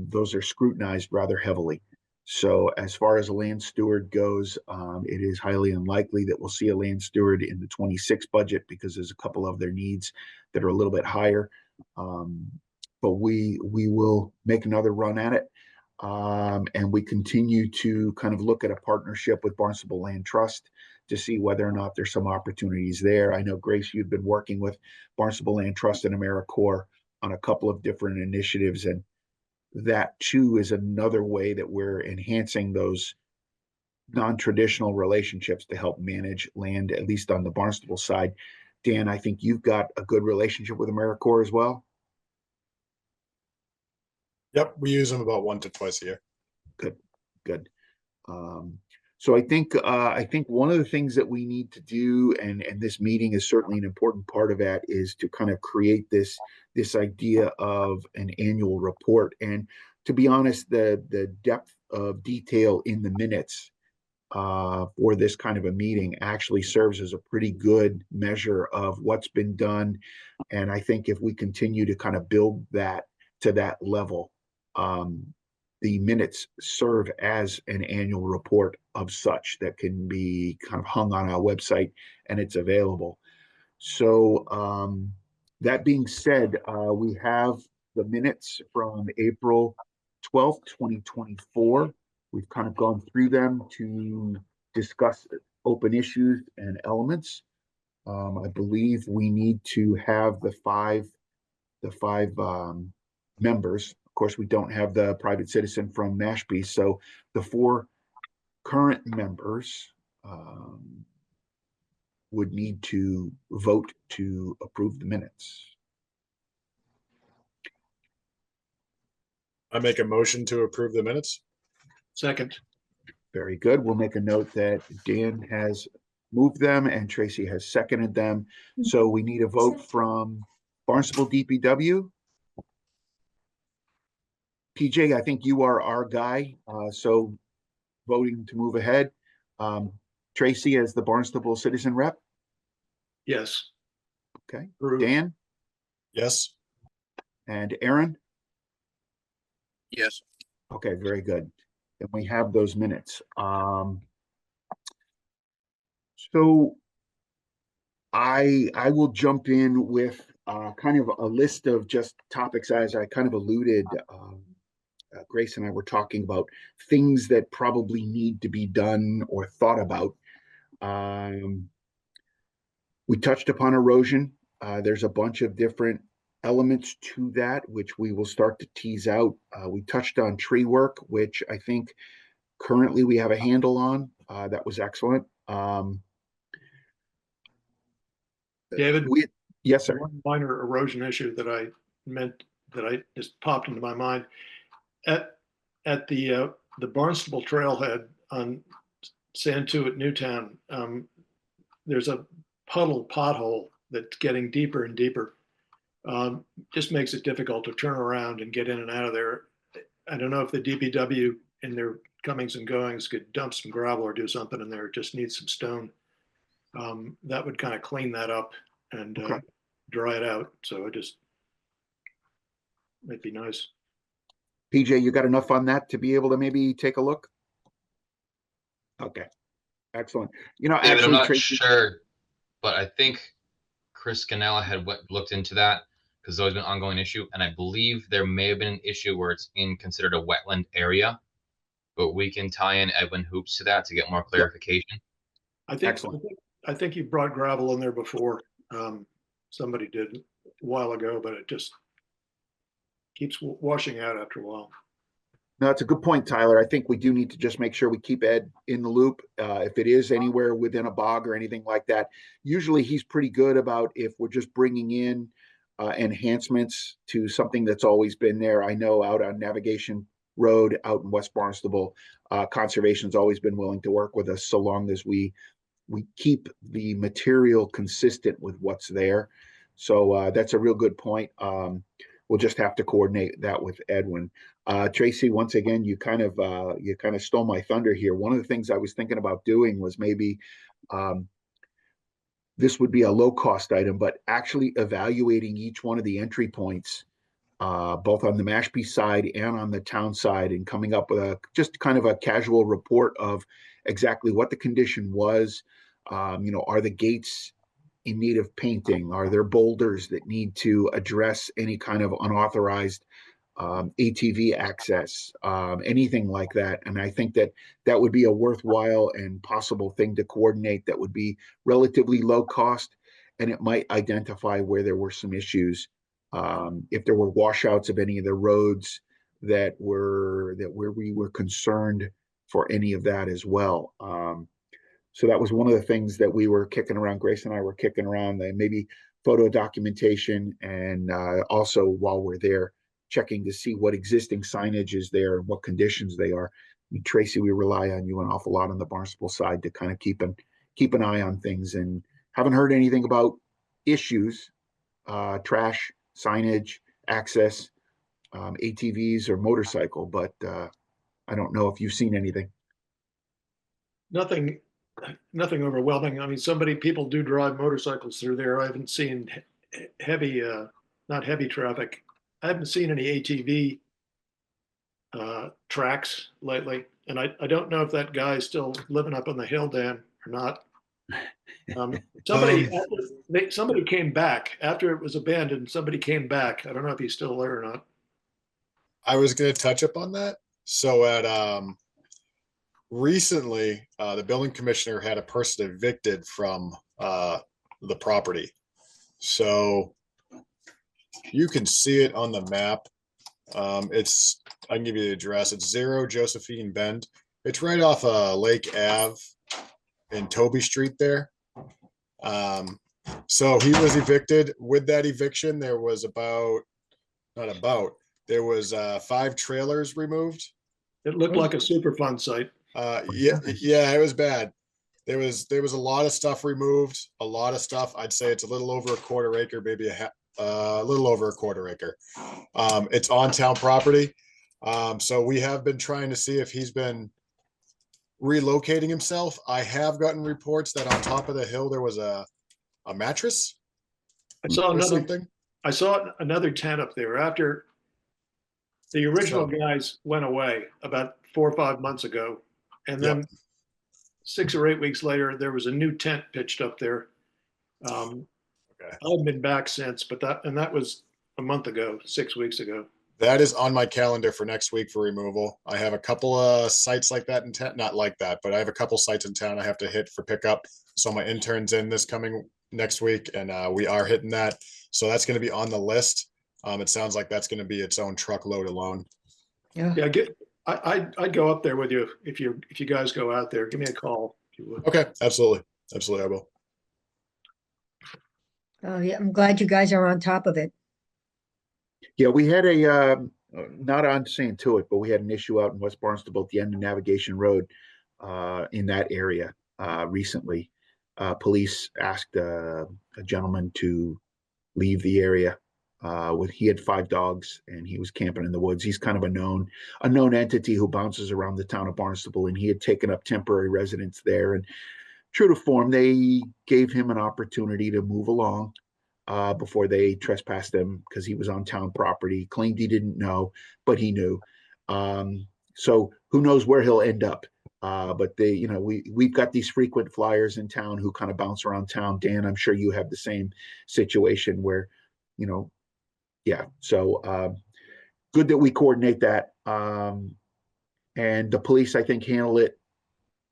those are scrutinized rather heavily. So as far as a land steward goes, it is highly unlikely that we'll see a land steward in the 26 budget because there's a couple of their needs that are a little bit higher. But we will make another run at it. And we continue to kind of look at a partnership with Barnstable Land Trust to see whether or not there's some opportunities there. I know, Grace, you've been working with Barnstable Land Trust and AmeriCorps on a couple of different initiatives, and that too is another way that we're enhancing those non-traditional relationships to help manage land, at least on the Barnstable side. Dan, I think you've got a good relationship with AmeriCorps as well. Yep, we use them about 1 to 2 a year. Good. So I think one of the things that we need to do, and this meeting is certainly an important part of that, is to kind of create this idea of an annual report. And to be honest, the depth of detail in the minutes for this kind of a meeting actually serves as a pretty good measure of what's been done. And I think if we continue to kind of build that to that level, the minutes serve as an annual report of such that can be kind of hung on our website, and it's available. So that being said, we have the minutes from April 12th, 2024. We've kind of gone through them to discuss open issues and elements. I believe we need to have the five members. Of course, we don't have the private citizen from Mashpee, so the 4 current members would need to vote to approve the minutes. I make a motion to approve the minutes. Second. Very good. We'll make a note that Dan has moved them and Tracy has seconded them. So we need a vote from Barnstable DPW. PJ, I think you are our guy, so voting to move ahead. Tracy as the Barnstable citizen rep. Yes. Okay. Approved. Dan Yes. and Aaron. Yes. Okay, very good. And we have those minutes. So I will jump in with kind of a list of just topics, as I kind of alluded. Grace and I were talking about things that probably need to be done or thought about. We touched upon erosion. There's a bunch of different elements to that, which we will start to tease out. We touched on tree work, which I think currently we have a handle on. That was excellent. David? Yes, sir. One minor erosion issue that I just popped into my mind. At the the Barnstable trailhead on Santuit, Newtown, there's a pothole that's getting deeper and deeper. Just makes it difficult to turn around and get in and out of there. I don't know if the DPW in their comings and goings could dump some gravel or do something in there. It just needs some stone. That would kind of clean that up and Okay. dry it out. So it just might be nice. PJ, you got enough on that to be able to maybe take a look? Okay, excellent. You know, David, I'm actually, not Tracy, sure, but I think Chris Ganella had looked into that because it's always been an ongoing issue. And I believe there may have been an issue where it's considered a wetland area, but we can tie in Edwin Hoops to that to get more clarification. excellent. I think you brought gravel in there before. Somebody did a while ago, but it just keeps washing out after a while. No, it's a good point, Tyler. I think we do need to just make sure we keep Ed in the loop. If it is anywhere within a bog or anything like that, usually he's pretty good about if we're just bringing in enhancements to something that's always been there. I know out on Navigation Road out in West Barnstable, Conservation's always been willing to work with us so long as we keep the material consistent with what's there. So that's a real good point. We'll just have to coordinate that with Edwin. Tracy, once again, you kind of stole my thunder here. One of the things I was thinking about doing was maybe this would be a low cost item, but actually evaluating each one of the entry points, both on the Mashpee side and on the town side, and coming up with just kind of a casual report of exactly what the condition was. Are the gates in need of painting? Are there boulders that need to address any kind of unauthorized ATV access, anything like that? And I think that would be a worthwhile and possible thing to coordinate that would be relatively low cost, and it might identify where there were some issues. If there were washouts of any of the roads where we were concerned for any of that as well. So that was one of the things that we were kicking around. Grace and I were kicking around, maybe photo documentation, and also while we're there, checking to see what existing signage is there and what conditions they are. Tracy, we rely on you an awful lot on the Barnstable side to kind of keep an eye on things, and haven't heard anything about issues, trash, signage, access, ATVs or motorcycle, but I don't know if you've seen anything. Nothing overwhelming. I mean, people do drive motorcycles through there. I haven't seen heavy, not heavy traffic. I haven't seen any ATV tracks lately. And I don't know if that guy's still living up on the hill, Dan, or not. Somebody came back after it was abandoned. Somebody came back. I don't know if he's still there or not. I was going to touch up on that. So recently, the building commissioner had a person evicted from the property. So you can see it on the map. I can give you the address. It's 0 Josephine Bend. It's right off Lake Ave in Toby Street there. So he was evicted. With that eviction, there was there was 5 trailers removed. It looked like a Superfund site. Yeah, it was bad. There was a lot of stuff removed, a lot of stuff. I'd say it's a little over a quarter acre, maybe a little over a quarter acre. It's on town property. So we have been trying to see if he's been relocating himself. I have gotten reports that on top of the hill there was a mattress. I saw another tent up there after the original guys went away about 4 or 5 months ago. And then 6 or 8 weeks later, there was a new tent pitched up there. I've been back since, but that was a month ago, 6 weeks ago. That is on my calendar for next week for removal. I have a couple of sites like that in town, not like that, but I have a couple sites in town I have to hit for pickup. So my intern's in this coming next week, and we are hitting that. So that's going to be on the list. It sounds like that's going to be its own truckload alone. Yeah. I'd go up there with you if you guys go out there. Give me a call if you would. Okay, absolutely, I will. Oh yeah, I'm glad you guys are on top of it. Yeah, we had not on Santuit, but we had an issue out in West Barnstable at the end of Navigation Road in that area recently. Police asked a gentleman to leave the area. He had 5 dogs and he was camping in the woods. He's kind of a known entity who bounces around the town of Barnstable, and he had taken up temporary residence there. And true to form, they gave him an opportunity to move along before they trespassed him because he was on town property. Claimed he didn't know, but he knew. So who knows where he'll end up? But we've got these frequent flyers in town who kind of bounce around town. Dan, I'm sure you have the same situation where, yeah. So good that we coordinate that. And the police, I think, handle it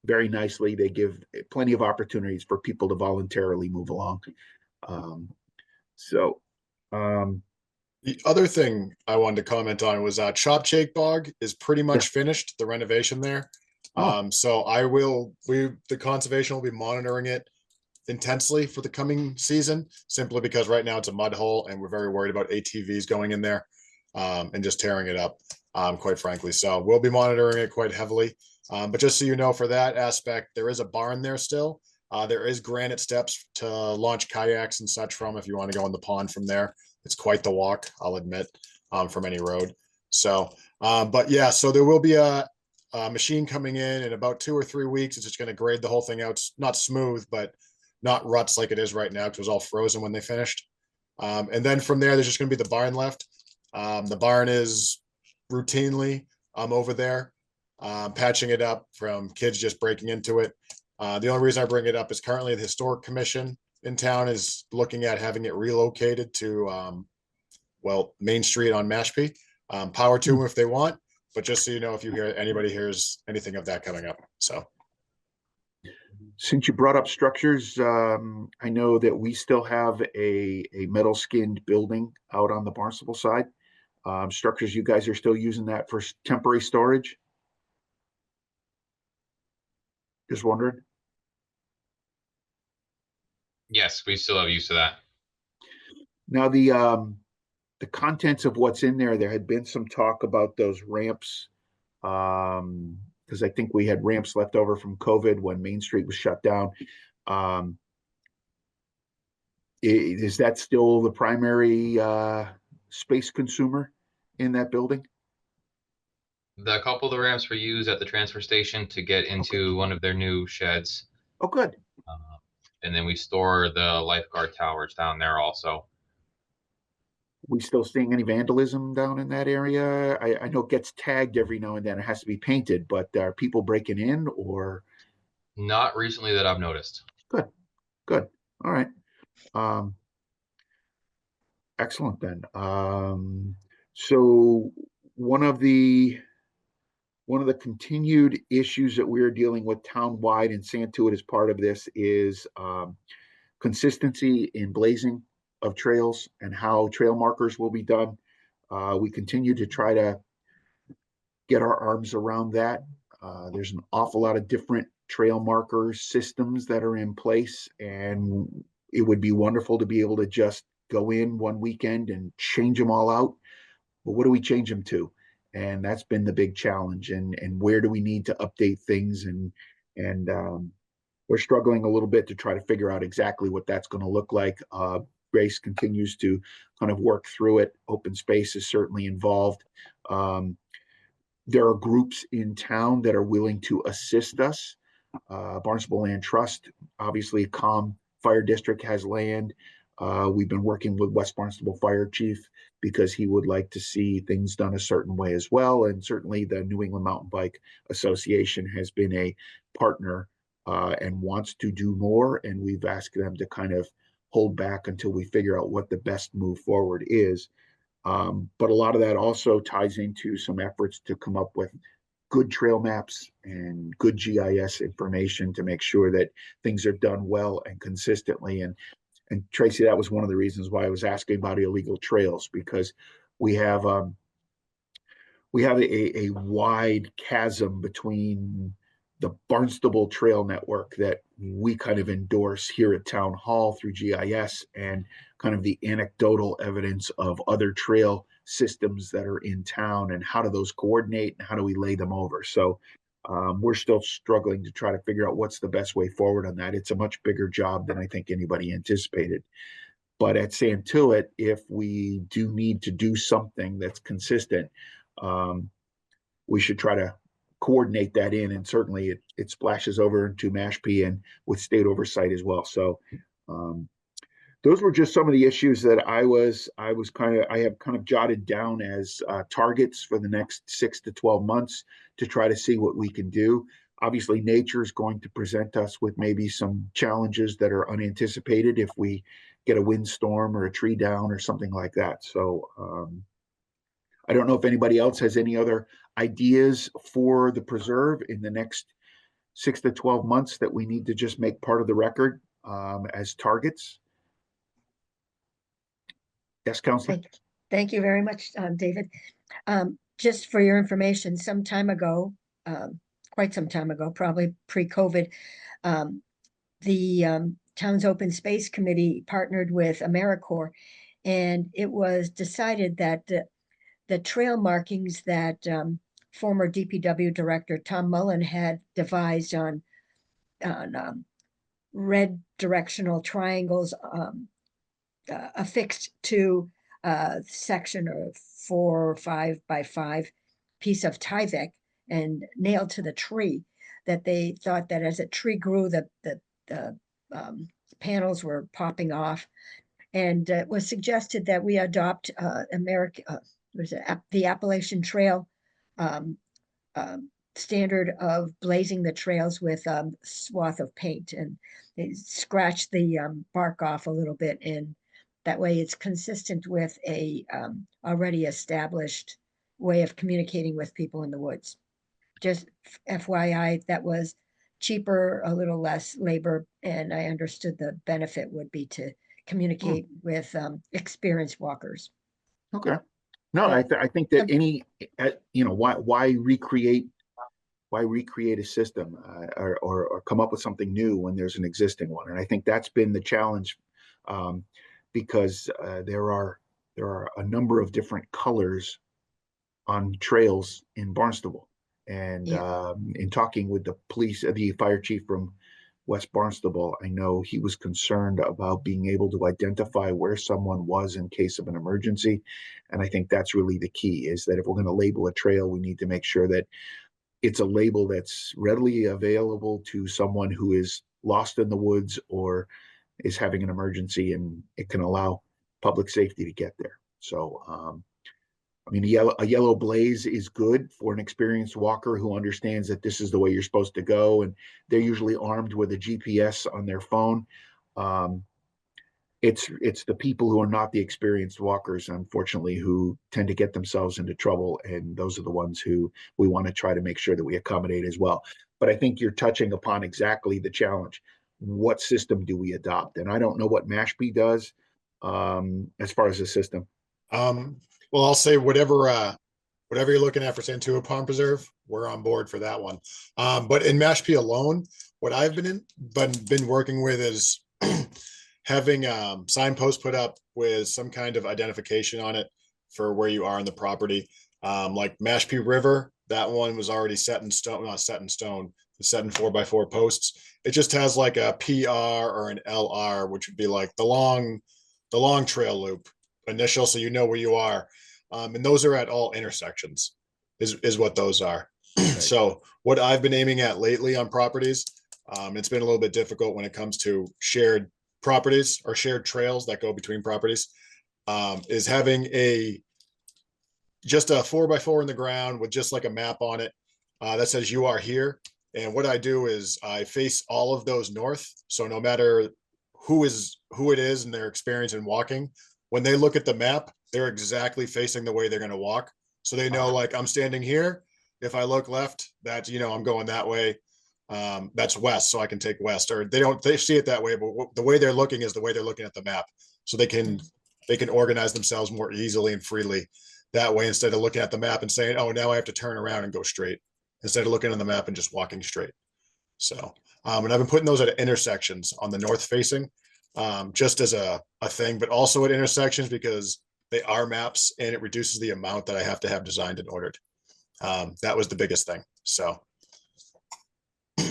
very nicely. They give plenty of opportunities for people to voluntarily move along. The other thing I wanted to comment on was Chop Shake Bog is pretty much finished, the renovation there. So the conservation will be monitoring it intensely for the coming season, simply because right now it's a mud hole and we're very worried about ATVs going in there and just tearing it up, quite frankly. So we'll be monitoring it quite heavily. But just so you know, for that aspect, there is a barn there still. There is granite steps to launch kayaks and such from if you want to go in the pond from there. It's quite the walk, I'll admit, from any road. So, but yeah, so there will be a machine coming in about 2 or 3 weeks. It's just going to grade the whole thing out. It's not smooth, but not ruts like it is right now because it was all frozen when they finished. And then from there, there's just going to be the barn left. The barn is routinely over there, patching it up from kids just breaking into it. The only reason I bring it up is currently the Historic Commission in town is looking at having it relocated to, Main Street on Mashpee. Power to them if they want, but just so you know, if anybody hears anything of that coming up. So. Since you brought up structures, I know that we still have a metal skinned building out on the Barnstable side. Structures, you guys are still using that for temporary storage? Just wondering. Yes, we still have use of that. Now the contents of what's in there had been some talk about those ramps, because I think we had ramps left over from COVID when Main Street was shut down. Is that still the primary space consumer in that building? The couple of the ramps were used at the transfer station to get into one of their new sheds. Oh, good. And then we store the lifeguard towers down there also. We still seeing any vandalism down in that area? I know it gets tagged every now and then. It has to be painted, but are people breaking in or? Not recently that I've noticed. Good. All right. Excellent then. So one of the continued issues that we're dealing with town-wide, and Santuit as part of this, is consistency in blazing of trails and how trail markers will be done. We continue to try to get our arms around that. There's an awful lot of different trail marker systems that are in place, and it would be wonderful to be able to just go in one weekend and change them all out. But what do we change them to? And that's been the big challenge. And where do we need to update things? And we're struggling a little bit to try to figure out exactly what that's going to look like. Grace continues to kind of work through it. Open space is certainly involved. There are groups in town that are willing to assist us. Barnstable Land Trust, obviously, COM Fire District has land. We've been working with West Barnstable Fire Chief because he would like to see things done a certain way as well. And certainly the New England Mountain Bike Association has been a partner and wants to do more. And we've asked them to kind of hold back until we figure out what the best move forward is. But a lot of that also ties into some efforts to come up with good trail maps and good GIS information to make sure that things are done well and consistently. And Tracy, that was one of the reasons why I was asking about illegal trails, because we have a wide chasm between the Barnstable Trail Network that we kind of endorse here at Town Hall through GIS and kind of the anecdotal evidence of other trail systems that are in town and how do those coordinate and how do we lay them over. So we're still struggling to try to figure out what's the best way forward on that. It's a much bigger job than I think anybody anticipated. But at Santuit, if we do need to do something that's consistent, we should try to coordinate that in. And certainly it splashes over into Mashpee and with state oversight as well. So those were just some of the issues that I have kind of jotted down as targets for the next 6 to 12 months to try to see what we can do. Obviously, nature is going to present us with maybe some challenges that are unanticipated if we get a windstorm or a tree down or something like that. So I don't know if anybody else has any other ideas for the preserve in the next 6 to 12 months that we need to just make part of the record as targets. Yes, Councilor. Thank you very much, David. Just for your information, quite some time ago, probably pre-COVID, the Town's Open Space Committee partnered with AmeriCorps, and it was decided that the trail markings that former DPW Director Tom Mullen had devised on red directional triangles affixed to a section of 4 or 5 by 5 piece of Tyvek and nailed to the tree, that they thought that as a tree grew, the panels were popping off. And it was suggested that we adopt the Appalachian Trail standard of blazing the trails with swath of paint, and they scratch the bark off a little bit, and that way it's consistent with a already established way of communicating with people in the woods. Just FYI, that was cheaper, a little less labor, and I understood the benefit would be to communicate with experienced walkers. Okay. No, I think that why recreate a system or come up with something new when there's an existing one? And I think that's been the challenge, because there are a number of different colors on trails in Barnstable. And in talking with the fire chief from West Barnstable, I know he was concerned about being able to identify where someone was in case of an emergency. And I think that's really the key, is that if we're going to label a trail, we need to make sure that it's a label that's readily available to someone who is lost in the woods or is having an emergency, and it can allow public safety to get there. So, I mean, a yellow blaze is good for an experienced walker who understands that this is the way you're supposed to go, and they're usually armed with a GPS on their phone. It's the people who are not the experienced walkers, unfortunately, who tend to get themselves into trouble, and those are the ones who we want to try to make sure that we accommodate as well. But I think you're touching upon exactly the challenge. What system do we adopt? And I don't know what Mashpee does as far as the system. Well, I'll say whatever you're looking at for Santuit Pond Preserve, we're on board for that one. But in Mashpee alone, what I've been working with is having signposts put up with some kind of identification on it for where you are on the property. Like Mashpee River, that one was already set in stone, not set in stone, it's set in 4x4 posts. It just has like a PR or an LR, which would be like the long trail loop initial, so you know where you are. And those are at all intersections is what those are. Right. So what I've been aiming at lately on properties, it's been a little bit difficult when it comes to shared properties or shared trails that go between properties, is having just a 4x4 in the ground with just like a map on it that says you are here. And what I do is I face all of those north. So no matter who it is and their experience in walking, when they look at the map, they're exactly facing the way they're going to walk. So they know, like, I'm standing here. If I look left, that's, I'm going that way. That's west, so I can take west. Or they see it that way, but the way they're looking is the way they're looking at the map. So they can organize themselves more easily and freely that way, instead of looking at the map and saying, oh, now I have to turn around and go straight, instead of looking on the map and just walking straight. So, and I've been putting those at intersections on the north facing, just as a thing, but also at intersections, because They are maps, and it reduces the amount that I have to have designed and ordered. That was the biggest thing. So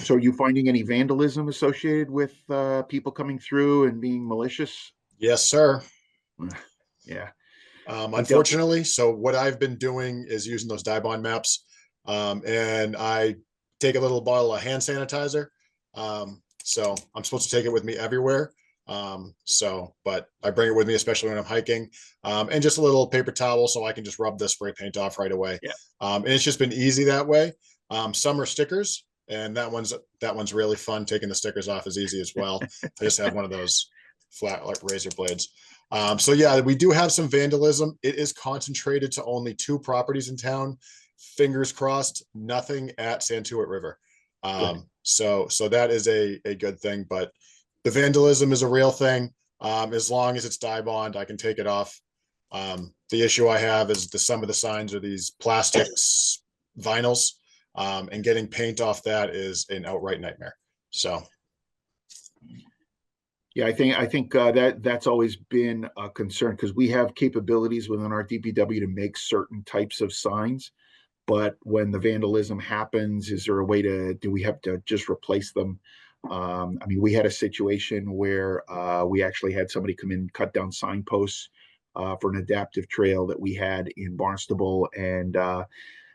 So are you finding any vandalism associated with people coming through and being malicious? yes, sir. Yeah. Unfortunately, so what I've been doing is using those dye bond maps, and I take a little bottle of hand sanitizer. So I'm supposed to take it with me everywhere. But I bring it with me, especially when I'm hiking, and just a little paper towel so I can just rub the spray paint off right away. Yeah. And it's just been easy that way. Some are stickers, and that one's really fun. Taking the stickers off is easy as well. I just have one of those flat like razor blades. So yeah, we do have some vandalism. It is concentrated to only 2 properties in town. Fingers crossed, nothing at Santuit River. So that is a good thing, but the vandalism is a real thing. As long as it's dye bond, I can take it off. The issue I have is some of the signs are these plastics, vinyls, and getting paint off that is an outright nightmare. So. Yeah, I think that's always been a concern because we have capabilities within our DPW to make certain types of signs. But when the vandalism happens, is there a way do we have to just replace them? I mean, we had a situation where we actually had somebody come in and cut down signposts for an adaptive trail that we had in Barnstable. And,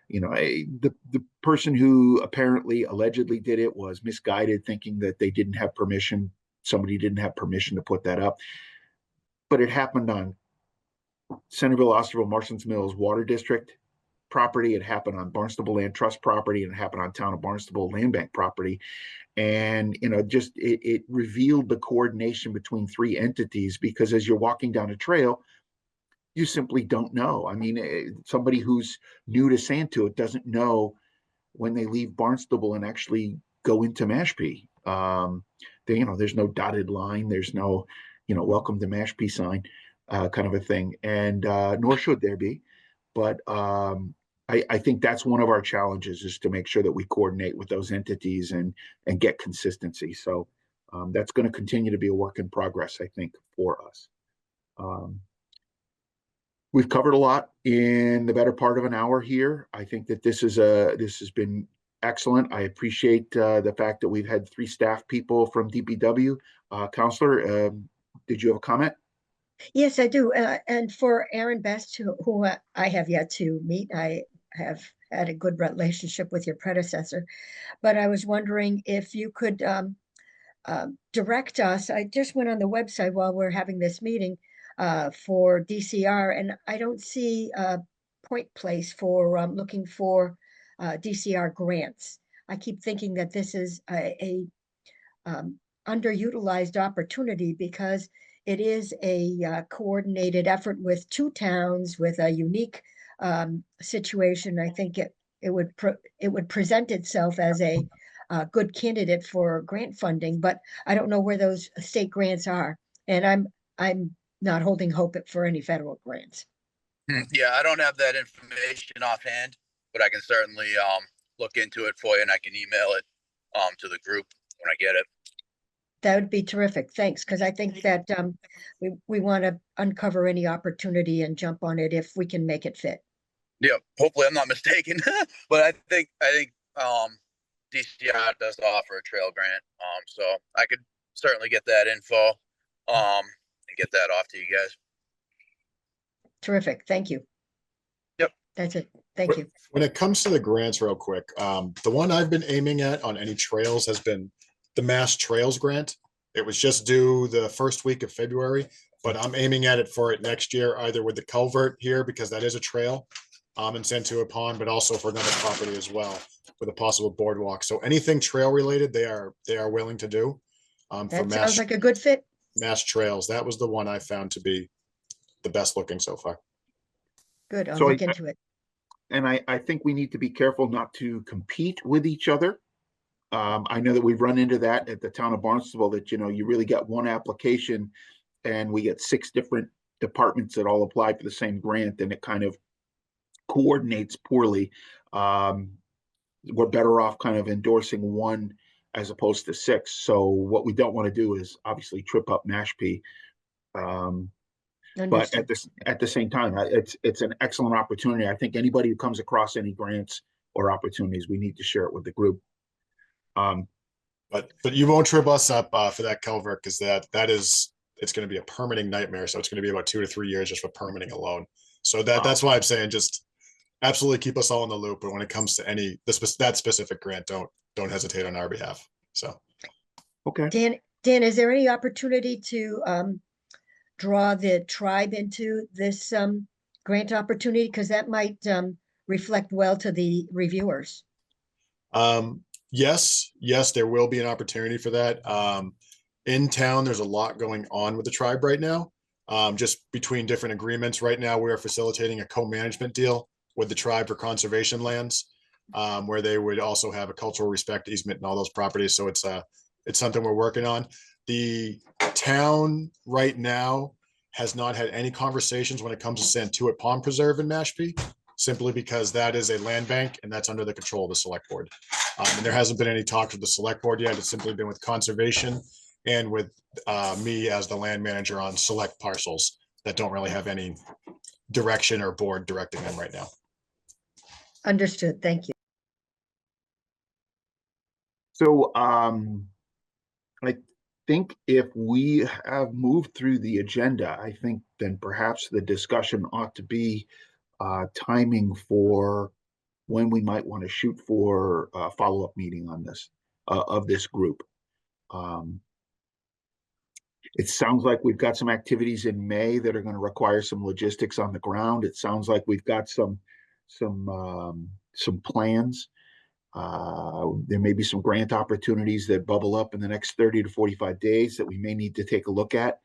the person who apparently allegedly did it was misguided, thinking that they didn't have permission. Somebody didn't have permission to put that up. But it happened on Centerville, Osterville, Marston's Mills Water District property. It happened on Barnstable Land Trust property, and it happened on Town of Barnstable Land Bank property. And just it revealed the coordination between 3 entities, because as you're walking down a trail, you simply don't know. I mean, somebody who's new to Santuit doesn't know when they leave Barnstable and actually go into Mashpee. There's no dotted line. There's no, welcome to Mashpee sign, kind of a thing. And nor should there be. But I think that's one of our challenges, is to make sure that we coordinate with those entities and get consistency. So that's going to continue to be a work in progress, I think, for us. We've covered a lot in the better part of an hour here. I think that this has been excellent. I appreciate the fact that we've had 3 staff people from DPW. Counselor, did you have a comment? Yes, I do. And for Aaron Best, who I have yet to meet, I have had a good relationship with your predecessor, but I was wondering if you could direct us. I just went on the website while we're having this meeting for DCR, and I don't see a point place for looking for DCR grants. I keep thinking that this is a underutilized opportunity, because it is a coordinated effort with 2 towns with a unique situation. I think it would present itself as a good candidate for grant funding, but I don't know where those state grants are, and I'm not holding hope for any federal grants. Yeah, I don't have that information offhand, but I can certainly look into it for you, and I can email it to the group when I get it. That would be terrific. Thanks, because I think that we want to uncover any opportunity and jump on it if we can make it fit. Yeah, hopefully I'm not mistaken, but I think DCR does offer a trail grant, so I could certainly get that info and get that off to you guys. Terrific. Thank you. Yep. That's it. Thank you. When it comes to the grants, real quick, the one I've been aiming at on any trails has been the Mass Trails Grant. It was just due the first week of February, but I'm aiming at it for it next year, either with the culvert here, because that is a trail, in Santuit Pond, but also for another property as well, with a possible boardwalk. So anything trail related, they are willing to do. For That sounds like a good fit. Mass Trails, that was the one I found to be the best looking so far. Good. I'll So look into it. And I think we need to be careful not to compete with each other. I know that we've run into that at the town of Barnstable, that, you really get one application and we get 6 different departments that all apply for the same grant, and it kind of coordinates poorly. We're better off kind of endorsing one as opposed to 6. So what we don't want to do is obviously trip up Mashpee. But Understood. at the same time, it's an excellent opportunity. I think anybody who comes across any grants or opportunities, we need to share it with the group. But you won't trip us up for that culvert, because it's going to be a permitting nightmare. So it's going to be about 2 to 3 years just for permitting alone. So that's why I'm saying just absolutely keep us all in the loop. But when it comes to that specific grant, don't hesitate on our behalf. So Okay. Dan, is there any opportunity to draw the tribe into this grant opportunity? Because that might reflect well to the reviewers. Yes, there will be an opportunity for that. In town, there's a lot going on with the tribe right now. Just between different agreements right now, we are facilitating a co-management deal with the tribe for conservation lands, where they would also have a cultural respect easement and all those properties. So it's something we're working on. The town right now has not had any conversations when it comes to Santuit Pond Preserve in Mashpee, simply because that is a land bank and that's under the control of the select board. And there hasn't been any talks with the select board yet. It's simply been with conservation and with me as the land manager on select parcels that don't really have any direction or board directing them right now. Understood. Thank you. So I think if we have moved through the agenda, I think then perhaps the discussion ought to be timing for when we might want to shoot for a follow-up meeting on this of this group. It sounds like we've got some activities in May that are going to require some logistics on the ground. It sounds like we've got some plans. There may be some grant opportunities that bubble up in the next 30 to 45 days that we may need to take a look at.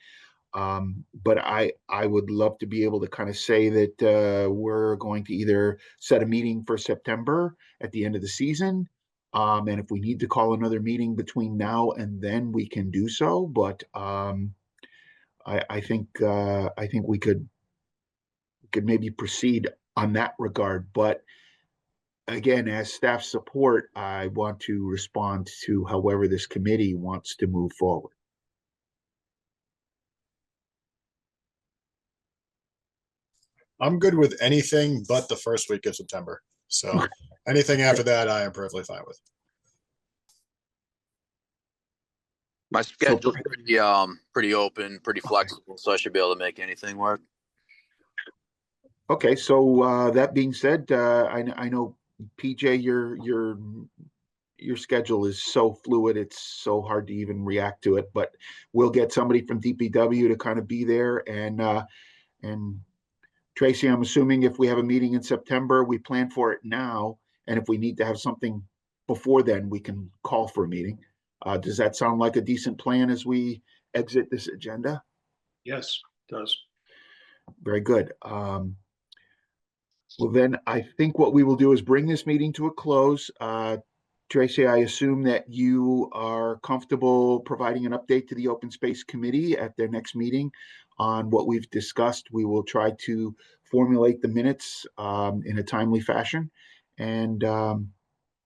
But I would love to be able to kind of say that we're going to either set a meeting for September at the end of the season. And if we need to call another meeting between now and then, we can do so. But I think we could maybe proceed on that regard. But again, as staff support, I want to respond to however this committee wants to move forward. I'm good with anything but the first week of September. So anything after that, I am perfectly fine with. My schedule's pretty open, pretty flexible, so I should be able to make anything work. Okay, so that being said, I know PJ, your schedule is so fluid, it's so hard to even react to it. But we'll get somebody from DPW to kind of be there, and Tracy, I'm assuming if we have a meeting in September, we plan for it now, and if we need to have something before then, we can call for a meeting. Does that sound like a decent plan as we exit this agenda? Yes, it does. Very good. Well, then I think what we will do is bring this meeting to a close. Tracy, I assume that you are comfortable providing an update to the Open Space Committee at their next meeting on what we've discussed. We will try to formulate the minutes in a timely fashion. And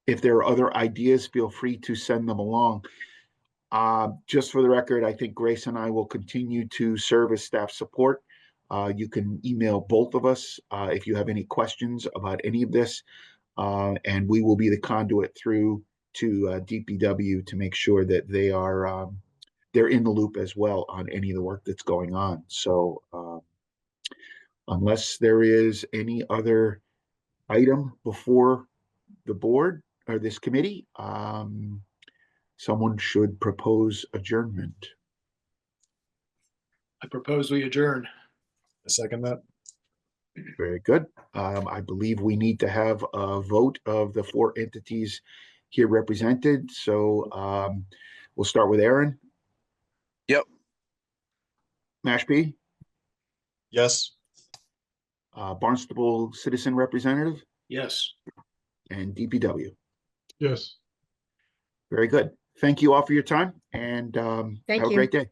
if there are other ideas, feel free to send them along. Just for the record, I think Grace and I will continue to serve as staff support. You can email both of us if you have any questions about any of this, and we will be the conduit through to DPW to make sure that they're in the loop as well on any of the work that's going on. So unless there is any other item before the board or this committee, someone should propose adjournment. I propose we adjourn. A second that. Very good. I believe we need to have a vote of the 4 entities here represented. So we'll start with Aaron. Yep. Mashpee. Yes. Barnstable Citizen Representative. Yes. And DPW. Yes. Very good. Thank you all for your time, and Thank have a you. great day.